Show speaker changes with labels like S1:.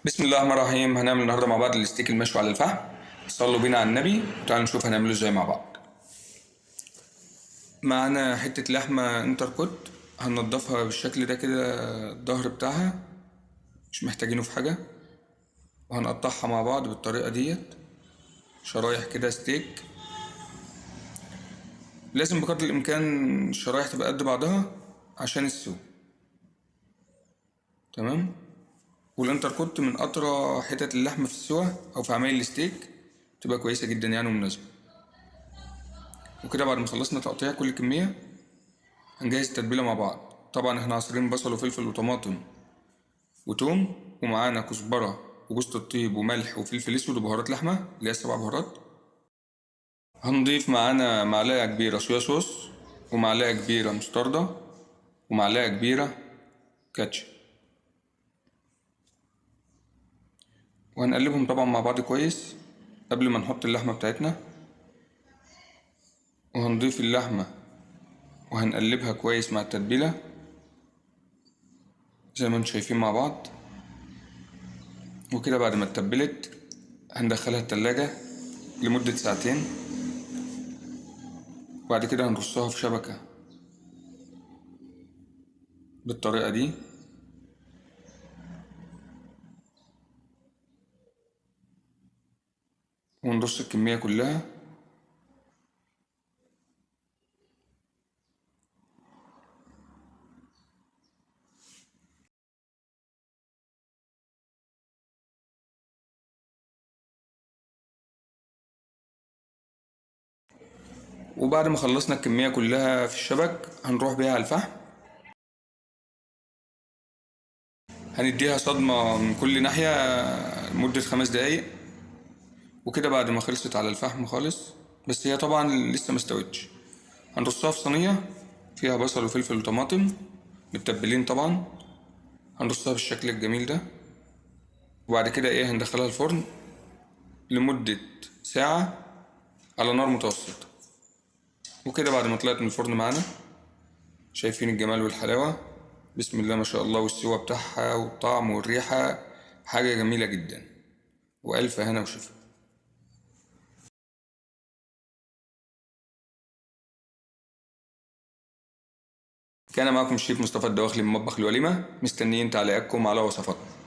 S1: بسم الله الرحمن الرحيم. هنعمل النهارده مع بعض الستيك المشوي على الفحم. صلوا بينا على النبي وتعالوا نشوف هنعمله ازاي مع بعض. معانا حتة لحمة انتركوت، هننضفها بالشكل ده كده، الظهر بتاعها مش محتاجينه في حاجة، وهنقطعها مع بعض بالطريقة ديت شرايح كده ستيك. لازم بقدر الإمكان الشرايح تبقى قد بعضها عشان السوا. تمام. والانتركوت من أطرى حتت اللحمة في السوا أو في عمايل الستيك، تبقى كويسة جدا يعني ومناسبة. وكده بعد ما خلصنا تقطيع كل كمية هنجهز التتبيلة مع بعض. طبعا احنا عصرين بصل وفلفل وطماطم وتوم، ومعانا كزبرة وجوز الطيب وملح وفلفل اسود وبهارات لحمة اللي هي السبع بهارات. هنضيف معانا معلقة كبيرة صويا صوص، ومعلقة كبيرة مستردة، ومعلقة كبيرة كاتشب، وهنقلبهم طبعا مع بعض كويس قبل ما نحط اللحمة بتاعتنا. وهنضيف اللحمة وهنقلبها كويس مع التتبيلة زي ما انتم شايفين مع بعض. وكده بعد ما اتبلت هندخلها التلاجة لمدة ساعتين، وبعد كده هنرصها في شبكة بالطريقة دي. ونرص الكمية كلها. وبعد ما خلصنا الكمية كلها في الشبك هنروح بيها على الفحم، هنديها صدمة من كل ناحية لمدة 5 دقايق. وكده بعد ما خلصت على الفحم خالص، بس هي طبعا لسه مستوتش، هنرصها في صينية فيها بصل وفلفل وطماطم متبلين طبعا. هنرصها بالشكل الجميل ده، وبعد كده هندخلها الفرن لمدة ساعة على نار متوسطة. وكده بعد ما طلعت من الفرن معانا، شايفين الجمال والحلاوة، بسم الله ما شاء الله، والسوا بتاعها والطعم والريحة حاجة جميلة جدا. وألف هنا وشفا. كان معكم الشيف مصطفى الدواخلي من مطبخ الوليمة، مستنيين تعليقاتكم على وصفاتنا.